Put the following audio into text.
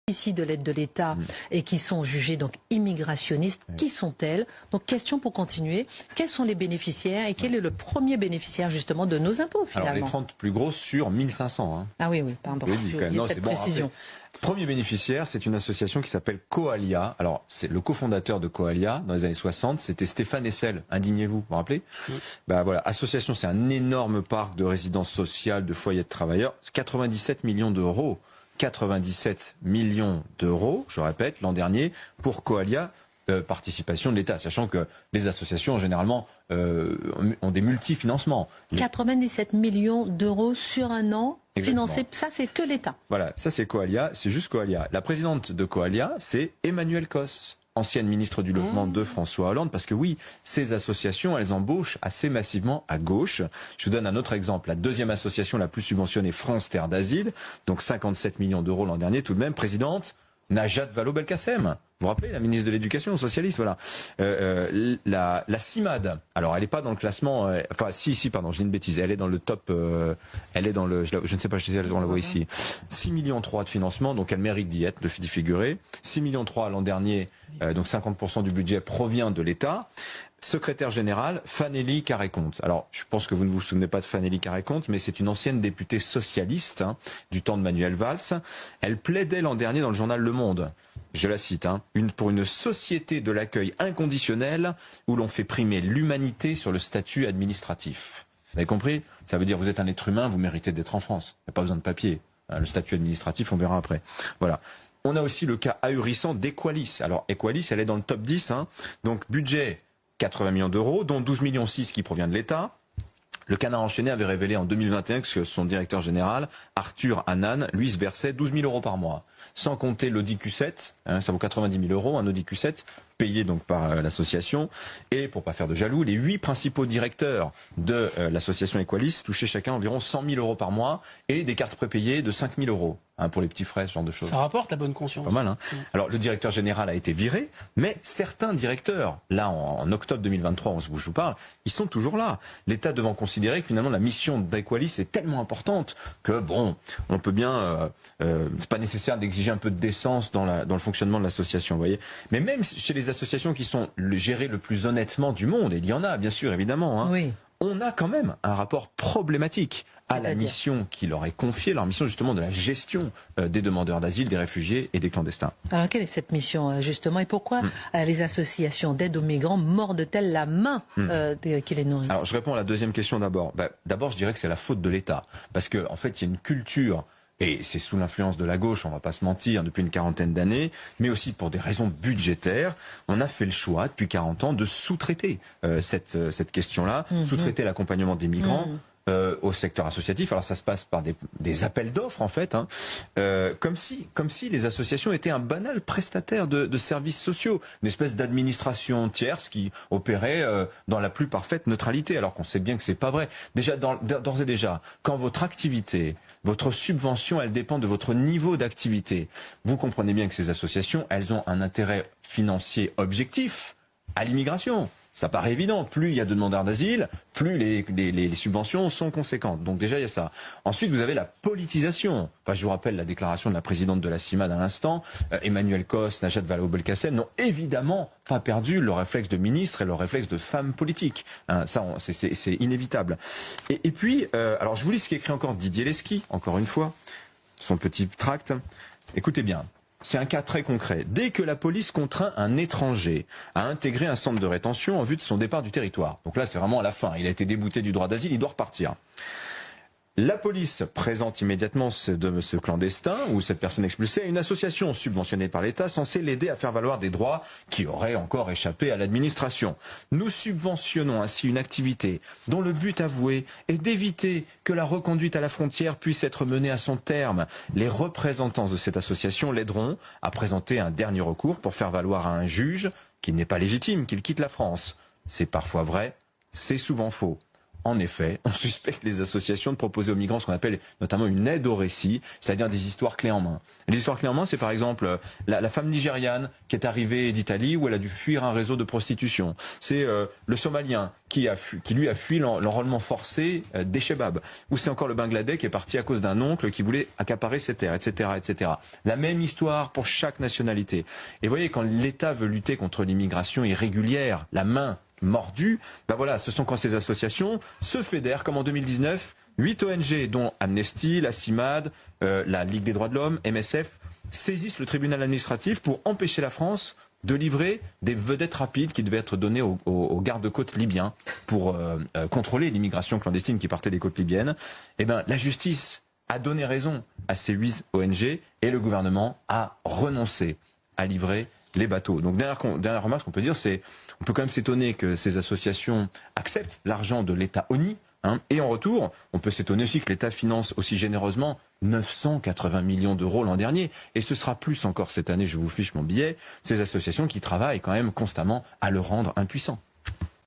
bénéficient de l'aide de l'État et qui sont jugées donc immigrationnistes, qui sont-elles? Donc question pour continuer, quels sont les bénéficiaires et quel est le premier bénéficiaire justement de nos impôts finalement? Alors les 30 plus grosses sur 1500. Hein. Ah oui, pardon, il y a cette précision. Premier bénéficiaire, c'est une association qui s'appelle Coalia. Alors, c'est le cofondateur de Coalia dans les années 60, c'était Stéphane Hessel. Indignez-vous, vous vous rappelez? Bah voilà, association, c'est un énorme parc de résidences sociales, de foyers de travailleurs, 97 millions d'euros. 97 millions d'euros, je répète, l'an dernier, pour Coalia, participation de l'État, sachant que les associations, généralement, ont des multifinancements. 97 millions d'euros sur un an financés, ça c'est que l'État. Voilà, ça c'est Coalia, c'est juste Coalia. La présidente de Coalia, c'est Emmanuelle Cos, ancienne ministre du Logement de François Hollande, parce que oui, ces associations, elles embauchent assez massivement à gauche. Je vous donne un autre exemple. La deuxième association la plus subventionnée, France Terre d'Asile, donc 57 millions d'euros l'an dernier, tout de même, présidente Najat Vallaud-Belkacem. Vous vous rappelez, la ministre de l'Éducation socialiste, voilà. La CIMAD, alors elle n'est pas dans le classement, pardon, j'ai une bêtise, elle est dans le top, elle est dans le, je ne sais pas, on la voit ici. 6,3 millions de financement, donc elle mérite d'y être, de figurer. 6,3 millions l'an dernier, donc 50% du budget provient de l'État. Secrétaire générale, Fanélie Carré-Comte. Alors, je pense que vous ne vous souvenez pas de Fanélie Carré-Comte, mais c'est une ancienne députée socialiste du temps de Manuel Valls. Elle plaidait l'an dernier dans le journal Le Monde, je la cite, pour une société de l'accueil inconditionnel où l'on fait primer l'humanité sur le statut administratif. Vous avez compris? Ça veut dire vous êtes un être humain, vous méritez d'être en France. Il n'y a pas besoin de papier. Le statut administratif, on verra après. Voilà. On a aussi le cas ahurissant d'Equalis. Alors, Equalis, elle est dans le top 10. Donc, budget 80 millions d'euros, dont 12,6 millions qui provient de l'État. Le Canard enchaîné avait révélé en 2021 que son directeur général, Arthur Hanan, lui se versait 12 000 euros par mois. Sans compter l'Audi Q7, ça vaut 90 000 euros, un Audi Q7, payé donc par l'association. Et pour pas faire de jaloux, les 8 principaux directeurs de l'association Equalis touchaient chacun environ 100 000 euros par mois et des cartes prépayées de 5 000 euros. Pour les petits frais, ce genre de choses. Ça rapporte la bonne conscience. Pas mal, Alors, le directeur général a été viré, mais certains directeurs, là, en octobre 2023, je vous parle, ils sont toujours là. L'État devant considérer que finalement, la mission d'Equalis est tellement importante que, bon, on peut bien, c'est pas nécessaire d'exiger un peu de décence dans le fonctionnement de l'association, vous voyez. Mais même chez les associations qui sont gérées le plus honnêtement du monde, et il y en a, bien sûr, évidemment, oui. On a quand même un rapport problématique à la mission qui leur est confiée, leur mission justement de la gestion des demandeurs d'asile, des réfugiés et des clandestins. Alors quelle est cette mission justement et pourquoi les associations d'aide aux migrants mordent-elles la main qui les nourrit? Alors je réponds à la deuxième question d'abord. D'abord je dirais que c'est la faute de l'État. Parce qu'en fait il y a une culture, et c'est sous l'influence de la gauche, on ne va pas se mentir, depuis une quarantaine d'années, mais aussi pour des raisons budgétaires, on a fait le choix depuis 40 ans de sous-traiter cette question-là, sous-traiter l'accompagnement des migrants. Au secteur associatif. Alors ça se passe par des appels d'offres en fait, comme si les associations étaient un banal prestataire de services sociaux, une espèce d'administration tierce qui opérait dans la plus parfaite neutralité, alors qu'on sait bien que c'est pas vrai. Déjà d'ores et déjà, quand votre activité, votre subvention, elle dépend de votre niveau d'activité, vous comprenez bien que ces associations, elles ont un intérêt financier objectif à l'immigration. Ça paraît évident, plus il y a de demandeurs d'asile, plus les subventions sont conséquentes. Donc déjà, il y a ça. Ensuite, vous avez la politisation. Enfin, je vous rappelle la déclaration de la présidente de la CIMAD à l'instant. Emmanuelle Cos, Najat Vallaud-Belkacem n'ont évidemment pas perdu leur réflexe de ministre et leur réflexe de femme politique. Ça, c'est inévitable. Et puis, alors je vous lis ce qu'écrit encore Didier Lesky, encore une fois, son petit tract. Écoutez bien. C'est un cas très concret. Dès que la police contraint un étranger à intégrer un centre de rétention en vue de son départ du territoire. Donc là, c'est vraiment à la fin. Il a été débouté du droit d'asile, il doit repartir. La police présente immédiatement ce clandestin ou cette personne expulsée à une association subventionnée par l'État censée l'aider à faire valoir des droits qui auraient encore échappé à l'administration. Nous subventionnons ainsi une activité dont le but avoué est d'éviter que la reconduite à la frontière puisse être menée à son terme. Les représentants de cette association l'aideront à présenter un dernier recours pour faire valoir à un juge qu'il n'est pas légitime qu'il quitte la France. C'est parfois vrai, c'est souvent faux. en effet, on suspecte les associations de proposer aux migrants ce qu'on appelle notamment une aide au récit, c'est-à-dire des histoires clés en main. Les histoires clés en main, c'est par exemple la femme nigériane qui est arrivée d'Italie où elle a dû fuir un réseau de prostitution. C'est le Somalien qui lui a fui l'enrôlement forcé des Chebabs. Ou c'est encore le Bangladais qui est parti à cause d'un oncle qui voulait accaparer ses terres, etc., etc. La même histoire pour chaque nationalité. Et vous voyez, quand l'État veut lutter contre l'immigration irrégulière, la main mordue, ben voilà, ce sont quand ces associations se fédèrent, comme en 2019, 8 ONG, dont Amnesty, la CIMAD, la Ligue des droits de l'homme, MSF, saisissent le tribunal administratif pour empêcher la France de livrer des vedettes rapides qui devaient être données aux gardes-côtes libyens pour contrôler l'immigration clandestine qui partait des côtes libyennes. Eh ben, la justice a donné raison à ces 8 ONG et le gouvernement a renoncé à livrer les bateaux. Donc dernière remarque qu'on peut dire, c'est on peut quand même s'étonner que ces associations acceptent l'argent de l'État ONI, et en retour, on peut s'étonner aussi que l'État finance aussi généreusement 980 millions d'euros l'an dernier. Et ce sera plus encore cette année, je vous fiche mon billet, ces associations qui travaillent quand même constamment à le rendre impuissant.